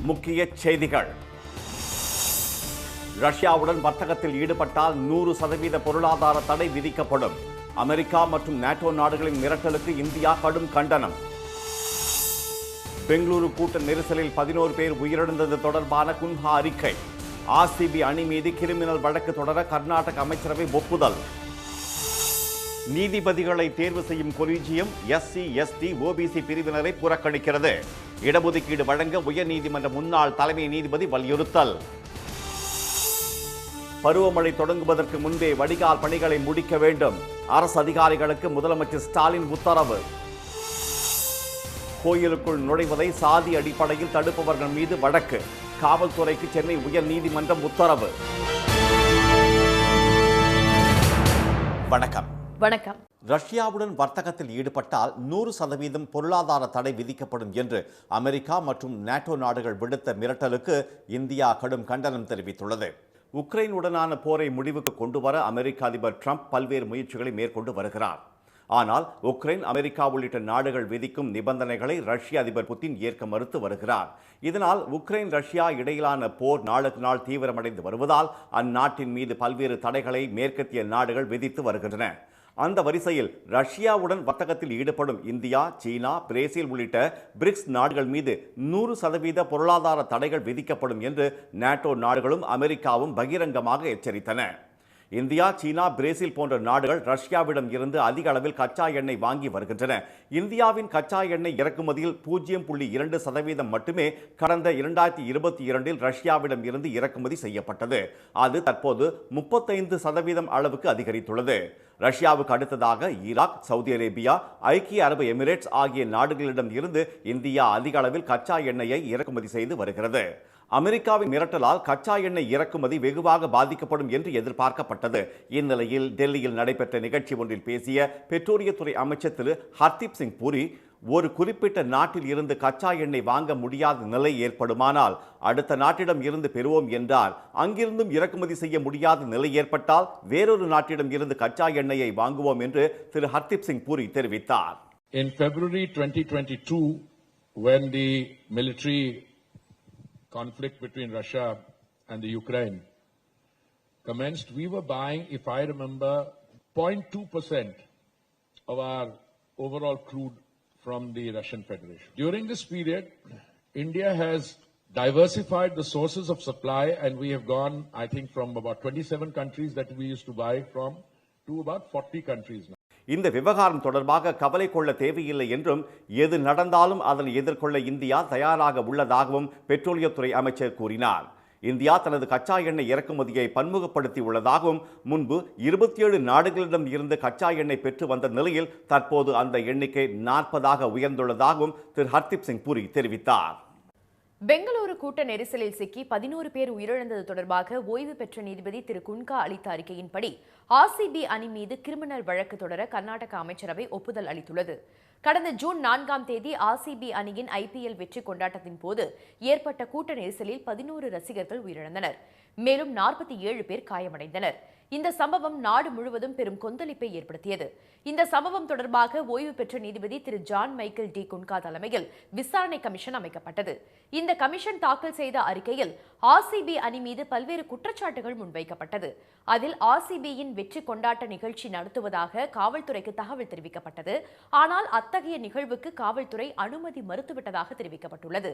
முக்கிய செய்திகள். ரஷ்யாவுடன் வர்த்தகத்தில் ஈடுபட்டால் 100% பொருளாதார தடை விதிக்கப்படும். அமெரிக்கா மற்றும் நேட்டோ நாடுகளின் மிரட்டலுக்கு இந்தியா கடும் கண்டனம். பெங்களூரு கூட்ட நெரிசலில் 11 பேர் உயிரிழந்தது தொடர்பான குன்ஹா அறிக்கை. ஆர்சிபி அணி மீது கிரிமினல் வழக்கு தொடர கர்நாடக அமைச்சரவை ஒப்புதல். நீதிபதிகளை தேர்வு செய்யும் கொலீஜியம் எஸ்சி எஸ்டி ஓபிசி பிரிவினரை புறக்கணிக்கிறது. இடஒதுக்கீடு வழங்க உயர்நீதிமன்ற முன்னாள் தலைமை நீதிபதி வலியுறுத்தல். பருவமழை தொடங்குவதற்கு முன்பே வடிகால் பணிகளை முடிக்க வேண்டும். அரசு அதிகாரிகளுக்கு முதலமைச்சர் ஸ்டாலின் உத்தரவு. கோயிலுக்குள் நுழைவதை சாதி அடிப்படையில் தடுப்பவர்கள் மீது வழக்கு. காவல்துறைக்கு சென்னை உயர்நீதிமன்றம் உத்தரவு. வணக்கம். வணக்கம். ரஷ்யாவுடன் வர்த்தகத்தில் ஈடுபட்டால் 100% பொருளாதார தடை விதிக்கப்படும் என்று அமெரிக்கா மற்றும் நேட்டோ நாடுகள் விடுத்த மிரட்டலுக்கு இந்தியா கடும் கண்டனம் தெரிவித்துள்ளது. உக்ரைனுடனான போரை முடிவுக்கு கொண்டுவர அமெரிக்க அதிபர் ட்ரம்ப் பல்வேறு முயற்சிகளை மேற்கொண்டு வருகிறார். ஆனால் உக்ரைன், அமெரிக்கா உள்ளிட்ட நாடுகள் விதிக்கும் நிபந்தனைகளை ரஷ்ய அதிபர் புதின் ஏற்க மறுத்து வருகிறார். இதனால் உக்ரைன் ரஷ்யா இடையிலான போர் நாளுக்கு நாள் தீவிரமடைந்து வருவதால் அந்நாட்டின் மீது பல்வேறு தடைகளை மேற்கத்திய நாடுகள் விதித்து வருகின்றன. அந்த வரிசையில் ரஷ்யாவுடன் வர்த்தகத்தில் ஈடுபடும் இந்தியா, சீனா, பிரேசில் உள்ளிட்ட பிரிக்ஸ் நாடுகள் மீது 100% பொருளாதார தடைகள் விதிக்கப்படும் என்று நேட்டோ நாடுகளும் அமெரிக்காவும் பகிரங்கமாக எச்சரித்தன. இந்தியா, சீனா, பிரேசில் போன்ற நாடுகள் ரஷ்யாவிடம் இருந்து அதிக அளவில் கச்சா எண்ணெய் வாங்கி வருகின்றன. இந்தியாவின் கச்சா எண்ணெய் இறக்குமதியில் 0.2% மட்டுமே கடந்த 2022 ரஷ்யாவிடம் இருந்து இறக்குமதி செய்யப்பட்டது. அது தற்போது 35% அளவுக்கு அதிகரித்துள்ளது. ரஷ்யாவுக்கு அடுத்ததாக ஈராக், சவுதி அரேபியா, ஐக்கிய அரபு எமிரேட்ஸ் ஆகிய நாடுகளிடம் இருந்து இந்தியா அதிக அளவில் கச்சா எண்ணெயை இறக்குமதி செய்து வருகிறது. அமெரிக்காவின் மிரட்டலால் கச்சா எண்ணெய் இறக்குமதி வெகுவாக பாதிக்கப்படும் என்று எதிர்பார்க்கப்பட்டது. இந்நிலையில் டெல்லியில் நடைபெற்ற நிகழ்ச்சி ஒன்றில் பேசிய பெட்ரோலியத்துறை அமைச்சர் திரு ஹர்தீப் சிங் பூரி, ஒரு குறிப்பிட்ட நாட்டில் இருந்து கச்சா எண்ணெய் வாங்க முடியாத நிலை ஏற்படுமானால் அடுத்த நாட்டிடம் இருந்து பெறுவோம் என்றால், அங்கிருந்தும் இறக்குமதி செய்ய முடியாத நிலை ஏற்பட்டால் வேறொரு நாட்டிடம் இருந்து கச்சா எண்ணெயை வாங்குவோம் என்று திரு ஹர்தீப் சிங் பூரி தெரிவித்தார். In February 2022, when the military conflict between Russia and the Ukraine commenced, we were buying, if I remember, 0.2% of our overall crude from the Russian Federation. During this period, India has diversified the sources of supply, and we have gone, I think, from about 27 countries that we used to buy from to about 40 countries now. இந்த விவகாரம் தொடர்பாக கவலை கொள்ள தேவையில்லை என்றும், எது நடந்தாலும் அதனை எதிர்கொள்ள இந்தியா தயாராக உள்ளதாகவும் பெட்ரோலியத்துறை அமைச்சர் கூறினார். இந்தியா தனது கச்சா எண்ணெய் இறக்குமதியை பன்முகப்படுத்தி உள்ளதாகவும், முன்பு 27 நாடுகளிடம் இருந்து கச்சா எண்ணெய் பெற்று வந்த நிலையில் தற்போது அந்த எண்ணிக்கை 40 உயர்ந்துள்ளதாகவும் திரு ஹர்தீப் சிங் பூரி தெரிவித்தார். பெங்களூரு கூட்ட நெரிசலில் சிக்கி 11 பேர் உயிரிழந்தது தொடர்பாக ஓய்வு பெற்ற நீதிபதி திரு குன்கா அளித்த அறிக்கையின்படி ஆர்சிபி அணி மீது கிரிமினல் வழக்கு தொடர கர்நாடக அமைச்சரவை ஒப்புதல் அளித்துள்ளது. கடந்த ஜூன் 4ஆம் தேதி ஆர்சிபி அணியின் ஐபிஎல் வெற்றி கொண்டாட்டத்தின் போது ஏற்பட்ட கூட்ட நெரிசலில் 11 ரசிகர்கள் உயிரிழந்தனர். மேலும் 47 பேர் காயமடைந்தனர். இந்த சம்பவம் நாடு முழுவதும் பெரும் கொந்தளிப்பை ஏற்படுத்தியது. இந்த சம்பவம் தொடர்பாக ஓய்வு பெற்ற நீதிபதி திரு ஜான் மைக்கேல் டி குன்கா தலைமையில் விசாரணை கமிஷன் அமைக்கப்பட்டது. இந்த கமிஷன் தாக்கல் செய்த அறிக்கையில் ஆர்சிபி அணி மீது பல்வேறு குற்றச்சாட்டுகள் முன்வைக்கப்பட்டது. அதில் ஆர்சிபியின் வெற்றி கொண்டாட்ட நிகழ்ச்சி நடத்துவதாக காவல்துறைக்கு தகவல் தெரிவிக்கப்பட்டது. ஆனால் அத்தகைய நிகழ்வுக்கு காவல்துறை அனுமதி மறுத்துவிட்டதாக தெரிவிக்கப்பட்டுள்ளது.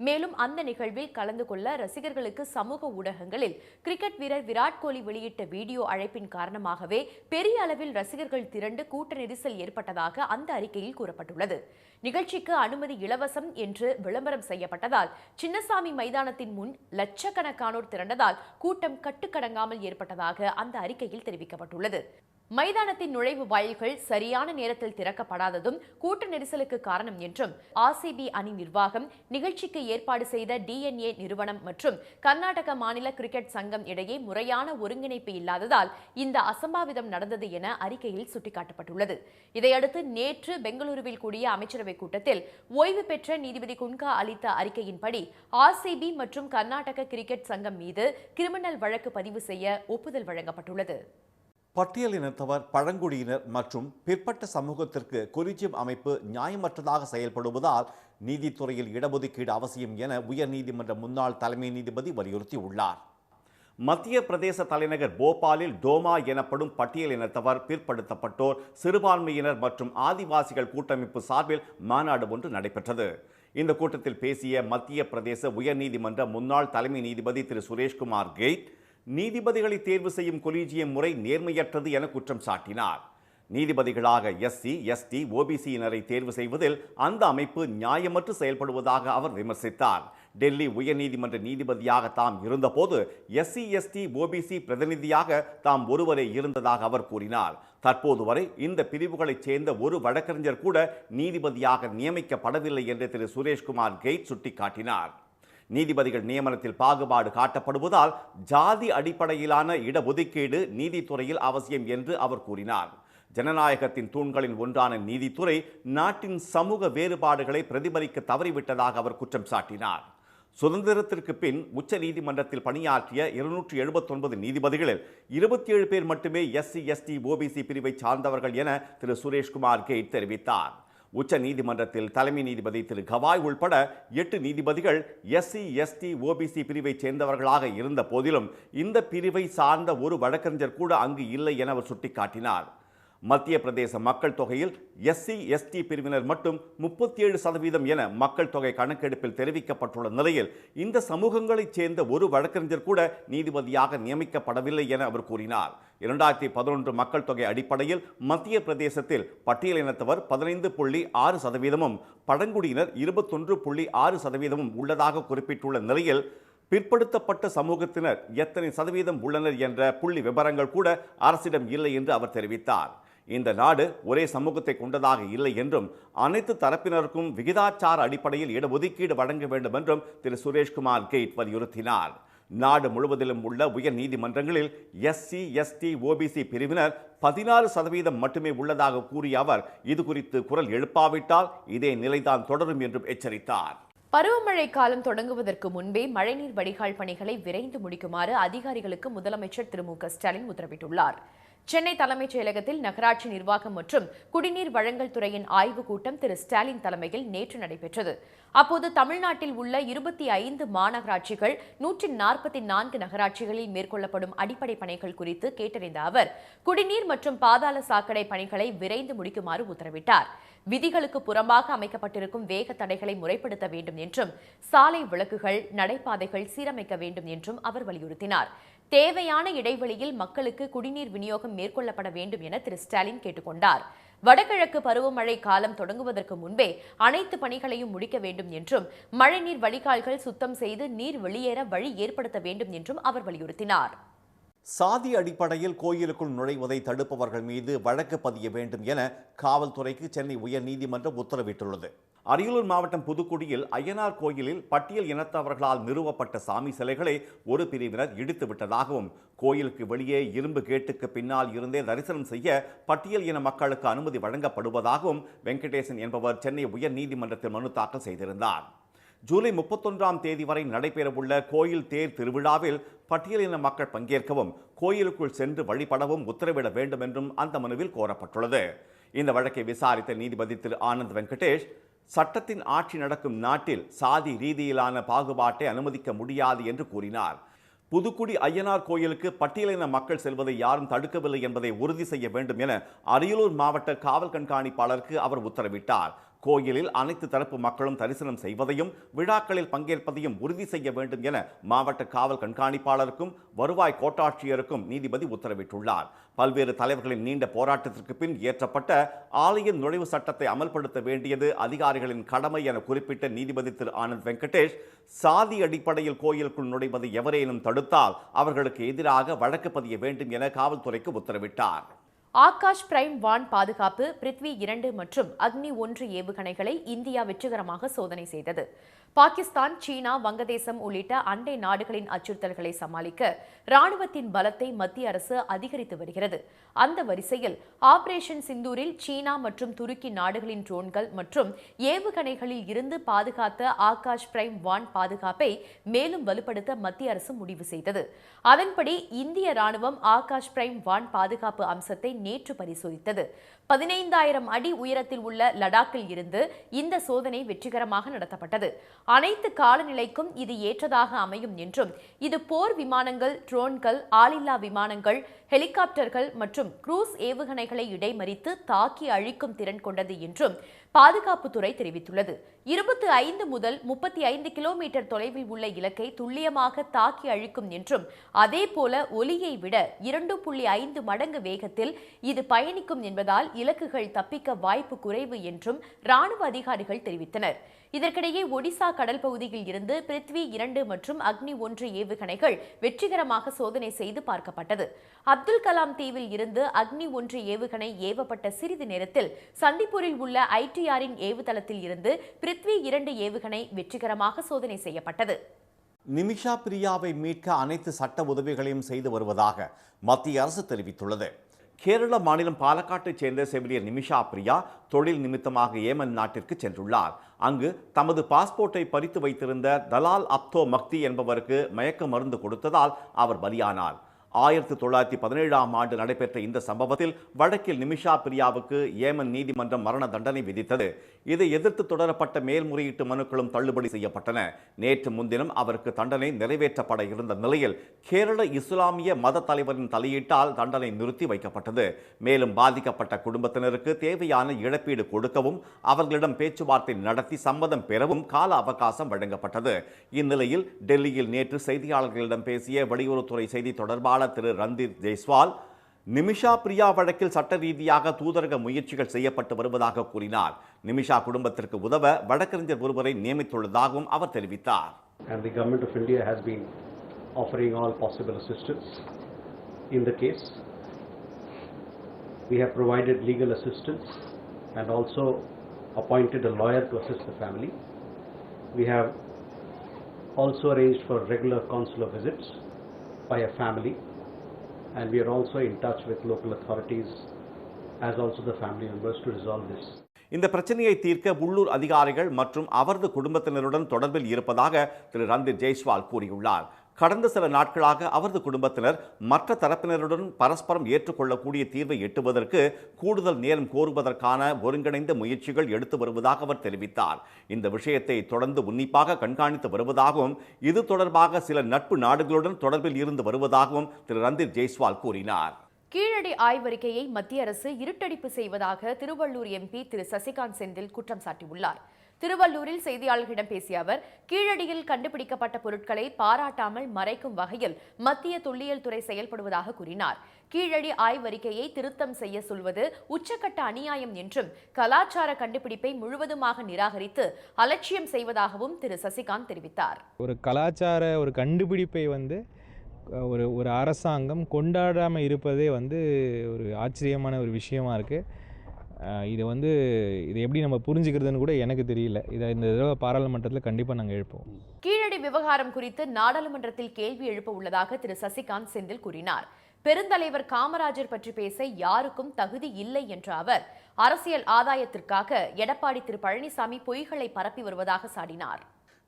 மேலும் அந்த நிகழ்வில் கலந்து கொள்ள ரசிகர்களுக்கு சமூக ஊடகங்களில் கிரிக்கெட் வீரர் விராட் கோலி வெளியிட்ட வீடியோ அழைப்பின் காரணமாகவே பெரிய அளவில் ரசிகர்கள் திரண்டு கூட்ட நெரிசல் ஏற்பட்டதாக அந்த அறிக்கையில் கூறப்பட்டுள்ளது. நிகழ்ச்சிக்கு அனுமதி இலவசம் என்று விளம்பரம் செய்யப்பட்டதால் சின்னசாமி மைதானத்தின் முன் லட்சக்கணக்கானோர் திரண்டதால் கூட்டம் கட்டுக்கடங்காமல் ஏற்பட்டதாக அந்த அறிக்கையில் தெரிவிக்கப்பட்டுள்ளது. மைதானத்தின் நுழைவு வாயில்கள் சரியான நேரத்தில் திறக்கப்படாததும் கூட்ட நெரிசலுக்கு காரணம் என்றும், ஆர்சிபி அணி நிர்வாகம், நிகழ்ச்சிக்கு ஏற்பாடு செய்த டிஎன்ஏ நிறுவனம் மற்றும் கர்நாடக மாநில கிரிக்கெட் சங்கம் இடையே முறையான ஒருங்கிணைப்பு இல்லாததால் இந்த அசம்பாவிதம் நடந்தது என அறிக்கையில் சுட்டிக்காட்டப்பட்டுள்ளது. இதையடுத்து நேற்று பெங்களூருவில் கூடிய அமைச்சரவை கூட்டத்தில் ஓய்வு பெற்ற நீதிபதி குன்கா அளித்த அறிக்கையின்படி ஆர்சிபி மற்றும் கர்நாடக கிரிக்கெட் சங்கம் மீது கிரிமினல் வழக்கு பதிவு செய்ய ஒப்புதல் வழங்கப்பட்டுள்ளது. பட்டியலினத்தவர், பழங்குடியினர் மற்றும் பிற்பட்ட சமூகத்திற்கு குறிச்சியம் அமைப்பு நியாயமற்றதாக செயல்படுவதால் நீதித்துறையில் இடஒதுக்கீடு அவசியம் என உயர்நீதிமன்ற முன்னாள் தலைமை நீதிபதி வலியுறுத்தியுள்ளார். மத்திய பிரதேச தலைநகர் போபாலில் டோமா எனப்படும் பட்டியலினத்தவர், பிற்படுத்தப்பட்டோர், சிறுபான்மையினர் மற்றும் ஆதிவாசிகள் கூட்டமைப்பு சார்பில் மாநாடு ஒன்று நடைபெற்றது. இந்த கூட்டத்தில் பேசிய மத்திய பிரதேச உயர்நீதிமன்ற முன்னாள் தலைமை நீதிபதி திரு சுரேஷ்குமார் கெய்ட், நீதிபதிகளை தேர்வு செய்யும் கொலீஜியம் முறை நேர்மையற்றது என குற்றம் சாட்டினார். நீதிபதிகளாக எஸ்சி, எஸ்டி, ஓபிசியினரை தேர்வு செய்வதில் அந்த அமைப்பு நியாயமற்று செயல்படுவதாக அவர் விமர்சித்தார். டெல்லி உயர்நீதிமன்ற நீதிபதியாக தாம் இருந்தபோது எஸ்சி, எஸ்டி, ஓபிசி பிரதிநிதியாக தாம் ஒருவரே இருந்ததாக அவர் கூறினார். தற்போது வரை இந்த பிரிவுகளைச் சேர்ந்த ஒரு வழக்கறிஞர் கூட நீதிபதியாக நியமிக்கப்படவில்லை என்று திரு சுரேஷ்குமார் கெய்ட் சுட்டிக்காட்டினார். நீதிபதிகள் நியமனத்தில் பாகுபாடு காட்டப்படுவதால் ஜாதி அடிப்படையிலான இடஒதுக்கீடு நீதித்துறையில் அவசியம் என்று அவர் கூறினார். ஜனநாயகத்தின் தூண்களின் ஒன்றான நீதித்துறை நாட்டின் சமூக வேறுபாடுகளை பிரதிபலிக்க தவறிவிட்டதாக அவர் குற்றம் சாட்டினார். சுதந்திரத்திற்கு பின் உச்ச நீதிமன்றத்தில் பணியாற்றிய 279 நீதிபதிகளில் 27 பேர் மட்டுமே எஸ்சி, எஸ்டி, ஓபிசி பிரிவை சார்ந்தவர்கள் என திரு சுரேஷ்குமார் கெய்ட் தெரிவித்தார். உச்ச நீதிமன்றத்தில் தலைமை நீதிபதி திரு கவாய் உள்பட 8 நீதிபதிகள் எஸ்சி, எஸ்டி, ஓபிசி பிரிவை சேர்ந்தவர்களாக இருந்த போதிலும் இந்த பிரிவை சார்ந்த ஒரு வழக்கறிஞர் கூட அங்கு இல்லை என அவர் சுட்டிக்காட்டினார். மத்திய பிரதேச மக்கள் தொகையில் எஸ்சி, எஸ்டி பிரிவினர் மட்டும் 37% என மக்கள் தொகை கணக்கெடுப்பில் தெரிவிக்கப்பட்டுள்ள நிலையில் இந்த சமூகங்களைச் சேர்ந்த ஒரு வழக்கறிஞர் கூட நீதிபதியாக நியமிக்கப்படவில்லை என அவர் கூறினார். 2011 மக்கள் தொகை அடிப்படையில் மத்திய பிரதேசத்தில் பட்டியலினத்தவர் 15.6%, பழங்குடியினர் 21.6% உள்ளதாக குறிப்பிட்டுள்ள நிலையில் பிற்படுத்தப்பட்ட சமூகத்தினர் எத்தனை சதவீதம் உள்ளனர் என்ற புள்ளி விவரங்கள் கூட அரசிடம் இல்லை என்று அவர் தெரிவித்தார். இந்த நாடு ஒரே சமூகத்தை கொண்டதாக இல்லை என்றும் அனைத்து தரப்பினருக்கும் விகிதாச்சார அடிப்படையில் இடஒதுக்கீடு வழங்க வேண்டும் என்றும் திரு சுரேஷ்குமார் கெய்ட் வலியுறுத்தினார். நாடு முழுவதிலும் உள்ள உயர் நீதிமன்றங்களில் எஸ்சி, எஸ்டி, ஓபிசி பிரிவினர் 16% மட்டுமே உள்ளதாக கூறிய அவர் இது குறித்து குரல் எழுப்பாவிட்டால் இதே நிலைதான் தொடரும் என்றும் எச்சரித்தார். பருவமழை காலம் தொடங்குவதற்கு முன்பே மழைநீர் வடிகால் பணிகளை விரைந்து முடிக்குமாறு அதிகாரிகளுக்கு முதலமைச்சர் திரு மு.க. ஸ்டாலின் உத்தரவிட்டுள்ளார். சென்னை தலைமைச் செயலகத்தில் நகராட்சி நிர்வாகம் மற்றும் குடிநீர் வழங்கல் துறையின் ஆய்வுக் கூட்டம் திரு ஸ்டாலின் தலைமையில் நேற்று நடைபெற்றது. அப்போது தமிழ்நாட்டில் உள்ள 25 மாநகராட்சிகள், 144 நகராட்சிகளில் மேற்கொள்ளப்படும் அடிப்படை பணிகள் குறித்து கேட்டறிந்த அவர் குடிநீர் மற்றும் பாதாள சாக்கடை பணிகளை விரைந்து முடிக்குமாறு உத்தரவிட்டார். விதிகளுக்கு புறம்பாக அமைக்கப்பட்டிருக்கும் வேக தடைகளை முறைப்படுத்த வேண்டும் என்றும் சாலை விளக்குகள், நடைபாதைகள் சீரமைக்க வேண்டும் என்றும் அவர் வலியுறுத்தினார். தேவையான இடைவெளியில் மக்களுக்கு குடிநீர் விநியோகம் மேற்கொள்ளப்பட வேண்டும் என திரு ஸ்டாலின் கேட்டுக்கொண்டார். வடகிழக்கு பருவமழை காலம் தொடங்குவதற்கு முன்பே அனைத்து பணிகளையும் முடிக்க வேண்டும் என்றும் மழைநீர் வடிகால்கள் சுத்தம் செய்து நீர் வெளியேற வழி ஏற்படுத்த வேண்டும் என்றும் அவர் வலியுறுத்தினார். சாதி அடிப்படையில் கோயிலுக்குள் நுழைவதை தடுப்பவர்கள் மீது வழக்கு பதிய வேண்டும் என காவல்துறைக்கு சென்னை உயர்நீதிமன்றம் உத்தரவிட்டுள்ளது. அரியலூர் மாவட்டம் புதுக்குடியில் அய்யனார் கோயிலில் பட்டியல் இனத்தவர்களால் நிறுவப்பட்ட சாமி சிலைகளை ஒரு பிரிவினர் இடித்து விட்டதாகவும், கோயிலுக்கு வெளியே இரும்பு கேட்டுக்கு பின்னால் இருந்தே தரிசனம் செய்ய பட்டியல் இன மக்களுக்கு அனுமதி வழங்கப்படுவதாகவும் வெங்கடேசன் என்பவர் சென்னை உயர்நீதிமன்றத்தில் மனு தாக்கல் செய்திருந்தார். ஜூலை 31ஆம் தேதி வரை நடைபெறவுள்ள கோயில் தேர் திருவிழாவில் பட்டியலின மக்கள் பங்கேற்கவும் கோயிலுக்குள் சென்று வழிபடவும் உத்தரவிட வேண்டும் என்றும் அந்த மனுவில் கோரப்பட்டுள்ளது. இந்த வழக்கை விசாரித்த நீதிபதி திரு ஆனந்த் வெங்கடேஷ், சட்டத்தின் ஆட்சி நடக்கும் நாட்டில் சாதி ரீதியிலான பாகுபாட்டை அனுமதிக்க முடியாது என்று கூறினார். புதுக்குடி அய்யனார் கோயிலுக்கு பட்டியலின மக்கள் செல்வதை யாரும் தடுக்கவில்லை என்பதை உறுதி செய்ய வேண்டும் என அரியலூர் மாவட்ட காவல் கண்காணிப்பாளருக்கு அவர் உத்தரவிட்டார். கோயிலில் அனைத்து தரப்பு மக்களும் தரிசனம் செய்வதையும் விழாக்களில் பங்கேற்பதையும் உறுதி செய்ய வேண்டும் என மாவட்ட காவல் கண்காணிப்பாளருக்கும் வருவாய் கோட்டாட்சியருக்கும் நீதிபதி உத்தரவிட்டுள்ளார். பல்வேறு தலைவர்களின் நீண்ட போராட்டத்திற்கு பின் இயற்றப்பட்ட ஆலய நுழைவு சட்டத்தை அமல்படுத்த வேண்டியது அதிகாரிகளின் கடமை என குறிப்பிட்ட நீதிபதி திரு ஆனந்த் வெங்கடேஷ், சாதி அடிப்படையில் கோயிலுக்குள் நுழைவதை எவரேனும் தடுத்தால் அவர்களுக்கு எதிராக வழக்கு பதிய வேண்டும் என காவல்துறைக்கு உத்தரவிட்டார். ஆகாஷ் பிரைம் வான் பாதுகாப்பு பிருத்வி 2 மற்றும் அக்னி 1 ஏவுகணைகளை இந்தியா வெற்றிகரமாக சோதனை செய்தது. பாகிஸ்தான், சீனா, வங்கதேசம் உள்ளிட்ட அண்டை நாடுகளின் அச்சுறுத்தல்களை சமாளிக்க ராணுவத்தின் பலத்தை மத்திய அரசு அதிகரித்து வருகிறது. அந்த வரிசையில் ஆபரேஷன் சிந்தூரில் சீனா மற்றும் துருக்கி நாடுகளின் ட்ரோன்கள் மற்றும் ஏவுகணைகளில் இருந்து பாதுகாத்த ஆகாஷ் பிரைம் வான் பாதுகாப்பை மேலும் வலுப்படுத்த மத்திய அரசு முடிவு செய்தது. அதன்படி இந்திய ராணுவம் ஆகாஷ் பிரைம் வான் பாதுகாப்பு அம்சத்தை நேற்று பரிசோதித்தது. 15,000 அடி உயரத்தில் உள்ள லடாக்கில் இருந்து இந்த சோதனை வெற்றிகரமாக நடத்தப்பட்டது. அனைத்து காலநிலைக்கும் இது ஏற்றதாக அமையும் என்றும் இது போர் விமானங்கள், ட்ரோன்கள், ஆளில்லா விமானங்கள், ஹெலிகாப்டர்கள் மற்றும் குரூஸ் ஏவுகணைகளை இடைமறித்து தாக்கி அழிக்கும் திறன் கொண்டது என்றும் பாதுகாப்புத்துறை தெரிவித்துள்ளது. 25 முதல் 35 கிலோமீட்டர் தொலைவில் உள்ள இலக்கை துல்லியமாக தாக்கி அழிக்கும் என்றும் அதேபோல ஒலியை விட 2.5 மடங்கு வேகத்தில் இது பயணிக்கும் என்பதால் இலக்குகள் தப்பிக்க வாய்ப்பு குறைவு என்றும் ராணுவ அதிகாரிகள் தெரிவித்தனர். இதற்கிடையே ஒடிசா கடல் பகுதியில் இருந்து பிருத்வி 2 மற்றும் அக்னி 1 ஏவுகணைகள் வெற்றிகரமாக சோதனை செய்து பார்க்கப்பட்டது. அப்துல் கலாம் தீவில் இருந்து அக்னி 1 ஏவுகணை ஏவப்பட்ட சிறிது நேரத்தில் சந்திப்பூரில் உள்ள ITR-இன் ஏவுதளத்தில் இருந்து பிருத்வி 2 ஏவுகணை வெற்றிகரமாக சோதனை செய்யப்பட்டது. நிமிஷா பிரியாவை மீட்க அனைத்து சட்ட உதவிகளையும் செய்து வருவதாக மத்திய அரசு தெரிவித்துள்ளது. கேரள மாநிலம் பாலக்காட்டைச் சேர்ந்த செவிலியர் நிமிஷா பிரியா தொழில் நிமித்தமாக ஏமன் நாட்டிற்கு சென்றுள்ளார். அங்கு தமது பாஸ்போர்ட்டை பறித்து வைத்திருந்த தலால் அப்தோ மக்தி என்பவருக்கு மயக்க மருந்து கொடுத்ததால் அவர் பலியானார். 1917ஆம் ஆண்டு நடைபெற்ற இந்த சம்பவத்தில் வழக்கில் நிமிஷா பிரியாவுக்கு ஏமன் நீதிமன்றம் மரண தண்டனை விதித்தது. இதை எதிர்த்து தொடரப்பட்ட மேல்முறையீட்டு மனுக்களும் தள்ளுபடி செய்யப்பட்டன. நேற்று முன்தினம் அவருக்கு தண்டனை நிறைவேற்றப்பட இருந்த நிலையில் கேரள இஸ்லாமிய மத தலைவரின் தலையீட்டால் தண்டனை நிறுத்தி வைக்கப்பட்டது. மேலும் பாதிக்கப்பட்ட குடும்பத்தினருக்கு தேவையான இழப்பீடு கொடுக்கவும் அவர்களிடம் பேச்சுவார்த்தை நடத்தி சம்மதம் பெறவும் கால அவகாசம் வழங்கப்பட்டது. இந்நிலையில் டெல்லியில் நேற்று செய்தியாளர்களிடம் பேசிய வெளியுறவுத்துறை செய்தி தொடர்பாளர் திரு ரந்தீர் ஜெய்ஸ்வால் நிமிஷா பிரியா வழக்கில் சட்ட ரீதியாக தூதரக முயற்சிகள் செய்யப்பட்டு வருவதாக கூறினார். நிமிஷா குடும்பத்திற்கு உதவ வழக்கறிஞர் ஒருவரை நியமித்துள்ளதாகவும் அவர் தெரிவித்தார். And the government of India has been offering all possible assistance in the case. We have provided legal assistance and also appointed a lawyer to assist the family. We have also arranged for regular consular visits by a family, and we are also in touch with local authorities as also the family members to resolve this. இந்த பிரச்சனையை தீர்க்க உள்ளூர் அதிகாரிகள் மற்றும் அவரது குடும்பத்தினருடன் தொடர்பில் இருப்பதாக திரு ரந்தீர் ஜெய்ஸ்வால் கூறியுள்ளார். கடந்த சில நாட்களாக அவரது குடும்பத்தினர் மற்ற தரப்பினருடன் பரஸ்பரம் ஏற்றுக்கொள்ளக்கூடிய தீர்வை எட்டுவதற்கு கூடுதல் நேரம் கோருவதற்கான ஒருங்கிணைந்த முயற்சிகள் எடுத்து வருவதாக அவர் தெரிவித்தார். இந்த விஷயத்தை தொடர்ந்து உன்னிப்பாக கண்காணித்து வருவதாகவும் இது தொடர்பாக சில நட்பு நாடுகளுடன் தொடர்பில் இருந்து வருவதாகவும் திரு ரந்தீர் ஜெய்ஸ்வால் கூறினார். கீழடி ஆய்வறிக்கையை மத்திய அரசு இருட்டடிப்பு செய்வதாக திருவள்ளூர் MP திரு சசிகாந்த் செந்தில் குற்றம் சாட்டியுள்ளார். திருவள்ளூரில் செய்தியாளர்களிடம் பேசிய அவர், கீழடியில் கண்டுபிடிக்கப்பட்ட பொருட்களை பாராட்டாமல் மறைக்கும் வகையில் மத்திய தொல்லியல் துறை செயல்படுவதாக கூறினார். கீழடி ஆய்வறிக்கையை திருத்தம் செய்ய சொல்வது உச்சக்கட்ட அநியாயம் என்றும் கலாச்சார கண்டுபிடிப்பை முழுவதுமாக நிராகரித்து அலட்சியம் செய்வதாகவும் திரு சசிகாந்த் தெரிவித்தார். ஒரு கலாச்சார ஒரு கண்டுபிடிப்பை ஒரு அரசாங்கம் கொண்டாடாமல் இருப்பதே ஒரு ஆச்சரியமான ஒரு விஷயமா இருக்குது. இது எப்படி நம்ம புரிஞ்சுக்கிறதுன்னு கூட எனக்கு தெரியல. இந்த தடவை பாராளுமன்றத்தில் கண்டிப்பாக நாங்கள் எழுப்போம். கீழடி விவகாரம் குறித்து நாடாளுமன்றத்தில் கேள்வி எழுப்ப உள்ளதாக திரு சசிகாந்த் செந்தில் கூறினார். பெருந்தலைவர் காமராஜர் பற்றி பேச யாருக்கும் தகுதி இல்லை என்ற அவர், அரசியல் ஆதாயத்திற்காக எடப்பாடி திரு பழனிசாமி பொய்களை பரப்பி வருவதாக சாடினார்.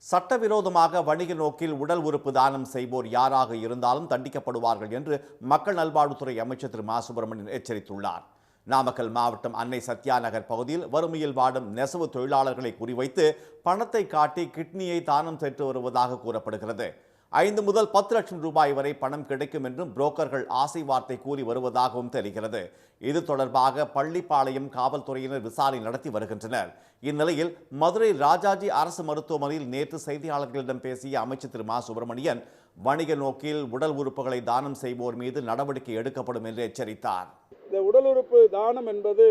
சட்டவிரோதமாக வணிக நோக்கில் உடல் உறுப்பு தானம் செய்வோர் யாராக இருந்தாலும் தண்டிக்கப்படுவார்கள் என்று மக்கள் நல்வாழ்வுத்துறை அமைச்சர் திரு மா சுப்பிரமணியன் எச்சரித்துள்ளார். நாமக்கல் மாவட்டம் அன்னை சத்யா நகர் பகுதியில் வறுமையில் வாடும் நெசவு தொழிலாளர்களை குறிவைத்து பணத்தை காட்டி கிட்னியை தானம் பெற்று வருவதாக கூறப்படுகிறது. 5 முதல் 10 லட்சம் ரூபாய் வரை பணம் கிடைக்கும் என்றும் புரோக்கர்கள் ஆசை வார்த்தை கூறி வருவதாகவும் தெரிகிறது. இது தொடர்பாக பள்ளிப்பாளையம் காவல்துறையினர் விசாரணை நடத்தி வருகின்றனர். இந்நிலையில் மதுரை ராஜாஜி அரசு மருத்துவமனையில் நேற்று செய்தியாளர்களிடம் பேசிய அமைச்சர் திரு மா சுப்பிரமணியன் வணிக நோக்கில் உடல் உறுப்புகளை தானம் செய்வோர் மீது நடவடிக்கை எடுக்கப்படும் என்று எச்சரித்தார். இந்த உடல் உறுப்பு தானம் என்பது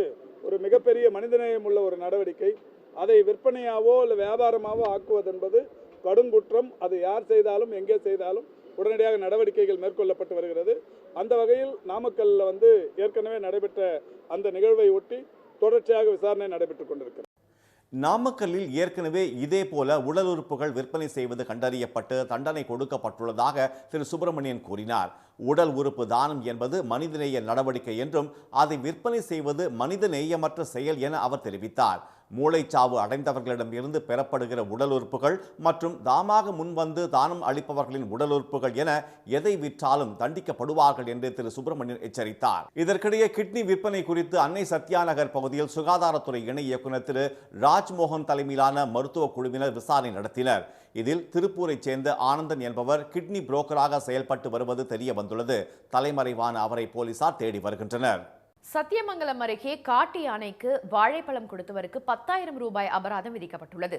ஒரு மிகப்பெரிய மனிதநேயம் உள்ள ஒரு நடவடிக்கை. அதை விற்பனையாவோ இல்லை வியாபாரமாவோ ஆக்குவது என்பது கடுங்குற்றம். அது யார் செய்தாலும் எங்கே செய்தாலும் உடனடியாக நடவடிக்கைகள் மேற்கொள்ளப்பட்டு வருகிறது. அந்த வகையில் நாமக்கல்லில் ஏற்கனவே நடைபெற்ற அந்த நிகழ்வை ஒட்டி தொடர்ச்சியாக விசாரணை நடைபெற்றுக் கொண்டிருக்கிறது. நாமக்கல்லில் ஏற்கனவே இதே போல உடல் உறுப்புகள் விற்பனை செய்வது கண்டறியப்பட்டு தண்டனை கொடுக்கப்பட்டுள்ளதாக திரு சுப்பிரமணியன் கூறினார். உடல் உறுப்பு தானம் என்பது மனிதநேய நடவடிக்கை என்றும் அதை விற்பனை செய்வது மனிதநேயமற்ற செயல் என அவர் தெரிவித்தார். மூளைச்சாவு அடைந்தவர்களிடம் இருந்து பெறப்படுகிற உடல் உறுப்புகள் மற்றும் தாமாக முன்வந்து தானம் அளிப்பவர்களின் உடல் உறுப்புகள் என எதை விற்றாலும் தண்டிக்கப்படுவார்கள் என்று திரு சுப்பிரமணியன் எச்சரித்தார். இதற்கிடையே கிட்னி விற்பனை குறித்து அன்னை சத்யா நகர் பகுதியில் சுகாதாரத்துறை இணை இயக்குநர் திரு ராஜ்மோகன் தலைமையிலான மருத்துவ குழுவினர் விசாரணை நடத்தினர். இதில் திருப்பூரைச் சேர்ந்த ஆனந்தன் என்பவர் கிட்னி புரோக்கராக செயல்பட்டு வருவது தெரிய வந்துள்ளது. தலைமறைவான அவரை போலீசார் தேடி வருகின்றனர். சத்தியமங்கலம் அருகே காட்டு யானைக்கு வாழைப்பழம் கொடுத்தவருக்கு 10,000 ரூபாய் அபராதம் விதிக்கப்பட்டுள்ளது.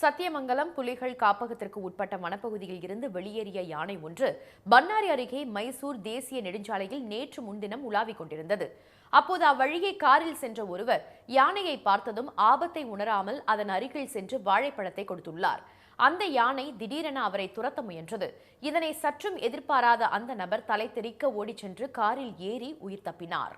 சத்தியமங்கலம் புலிகள் காப்பகத்திற்கு உட்பட்ட வனப்பகுதியில் இருந்து வெளியேறிய யானை ஒன்று பன்னாரி அருகே மைசூர் தேசிய நெடுஞ்சாலையில் நேற்று முன்தினம் உலாவிக் கொண்டிருந்தது. அப்போது அவ்வழியே காரில் சென்ற ஒருவர் யானையை பார்த்ததும் ஆபத்தை உணராமல் அதன் அருகில் சென்று வாழைப்பழத்தை கொடுத்துள்ளார். அந்த யானை திடீரென அவரை துரத்த முயன்றது. இதனை சற்றும் எதிர்பாராத அந்த நபர் தலை தெறிக்க ஓடிச் சென்று காரில் ஏறி உயிர் தப்பினார்.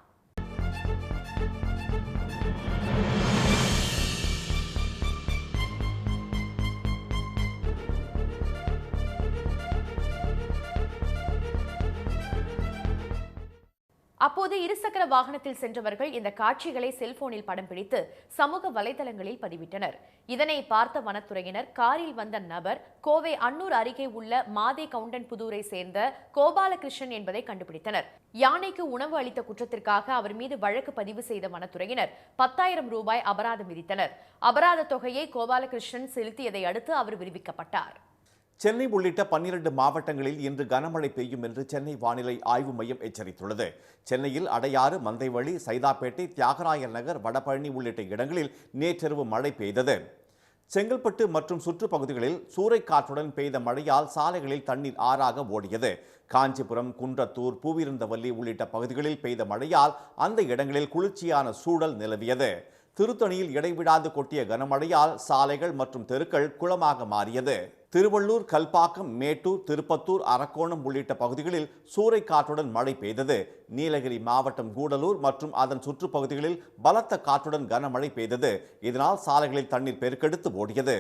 அப்போது இருசக்கர வாகனத்தில் சென்றவர்கள் இந்த காட்சிகளை செல்போனில் படம் பிடித்து சமூக வலைதளங்களில் பதிவிட்டனர். இதனை பார்த்த வனத்துறையினர் காரில் வந்த நபர் கோவை அன்னூர் அருகே உள்ள மாதே கவுண்டன் புதூரை சேர்ந்த கோபாலகிருஷ்ணன் என்பதை கண்டுபிடித்தனர். யானைக்கு உணவு அளித்த குற்றத்திற்காக அவர் மீது வழக்கு பதிவு செய்த வனத்துறையினர் 10,000 ரூபாய் அபராதம் விதித்தனர். அபராத தொகையை கோபாலகிருஷ்ணன் செலுத்தியதை அடுத்து அவர் விடுவிக்கப்பட்டார். சென்னை உள்ளிட்ட 12 மாவட்டங்களில் இன்று கனமழை பெய்யும் என்று சென்னை வானிலை ஆய்வு மையம் எச்சரித்துள்ளது. சென்னையில் அடையாறு, மந்தைவழி, சைதாப்பேட்டை, தியாகராயர் நகர், வடபழனி உள்ளிட்ட இடங்களில் நேற்றிரவு மழை பெய்தது. செங்கல்பட்டு மற்றும் சுற்றுப்பகுதிகளில் சூறைக்காற்றுடன் பெய்த மழையால் சாலைகளில் தண்ணீர் ஆறாக ஓடியது. காஞ்சிபுரம், குன்றத்தூர், பூவிருந்தவல்லி உள்ளிட்ட பகுதிகளில் பெய்த மழையால் அந்த இடங்களில் குளிர்ச்சியான சூழல் நிலவியது. திருத்தணியில் இடைவிடாது கொட்டிய கனமழையால் சாலைகள் மற்றும் தெருக்கள் குளமாக மாறியது. திருவள்ளூர், கல்பாக்கம், மேட்டூர், திருப்பத்தூர், அரக்கோணம் உள்ளிட்ட பகுதிகளில் சூறைக்காற்றுடன் மழை பெய்தது. நீலகிரி மாவட்டம் கூடலூர் மற்றும் அதன் சுற்றுப்பகுதிகளில் பலத்த காற்றுடன் கனமழை பெய்தது. இதனால் சாலைகளில் தண்ணீர் பெருக்கெடுத்து ஓடியது.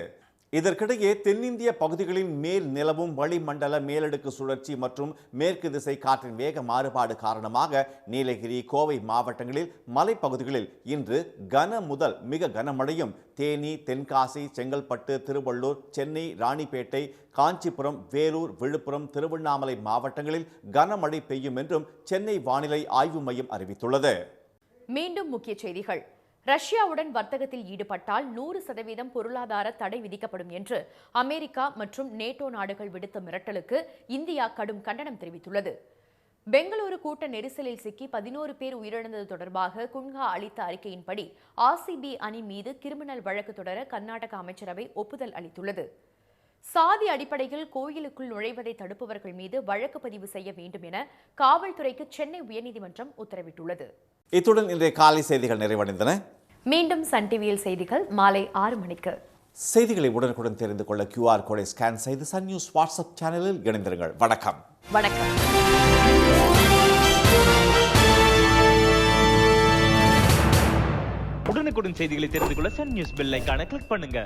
இதற்கிடையே தென்னிந்திய பகுதிகளின் மேல் நிலவும் வளிமண்டல மேலடுக்கு சுழற்சி மற்றும் மேற்கு திசை காற்றின் வேக மாறுபாடு காரணமாக நீலகிரி, கோவை மாவட்டங்களில் மலைப்பகுதிகளில் இன்று கன முதல் மிக கனமழையும், தேனி, தென்காசி, செங்கல்பட்டு, திருவள்ளூர், சென்னை, ராணிப்பேட்டை, காஞ்சிபுரம், வேலூர், விழுப்புரம், திருவண்ணாமலை மாவட்டங்களில் கனமழை பெய்யும் என்றும் சென்னை வானிலை ஆய்வு மையம் அறிவித்துள்ளது. மீண்டும் முக்கிய செய்திகள். ரஷ்யாவுடன் வர்த்தகத்தில் ஈடுபட்டால் 100% பொருளாதார தடை விதிக்கப்படும் என்று அமெரிக்கா மற்றும் நேட்டோ நாடுகள் விடுத்த மிரட்டலுக்கு இந்தியா கடும் கண்டனம் தெரிவித்துள்ளது. பெங்களூரு கூட்ட நெரிசலில் சிக்கி 11 பேர் உயிரிழந்தது தொடர்பாக குன்ஹா அளித்த அறிக்கையின்படி ஆர்சிபி அணி மீது கிரிமினல் வழக்கு தொடர கர்நாடக அமைச்சரவை ஒப்புதல் அளித்துள்ளது. சாதி அடிப்படையில் கோயிலுக்குள் நுழைவதை தடுப்பவர்கள் மீது வழக்கு பதிவு செய்ய வேண்டும் என காவல்துறைக்கு சென்னை உயர்நீதிமன்றம் உத்தரவிட்டுள்ளது. இத்துடன் இன்றைய காலை செய்திகள் நிறைவடைந்தன. மீண்டும் சன் டிவியில் செய்திகள் மாலை 6 மணிக்கு. செய்திகளை உடனுக்குடன் தெரிந்து கொள்ள QR கோடை ஸ்கேன் செய்து சன் நியூஸ் வாட்ஸ்அப் சேனலில் இணைந்திருங்கள். வணக்கம். வணக்கம். உடனுக்குடன் செய்திகளை தெரிந்து கொள்ள சன் நியூஸ் பெல் ஐகானை கிளிக் பண்ணுங்க.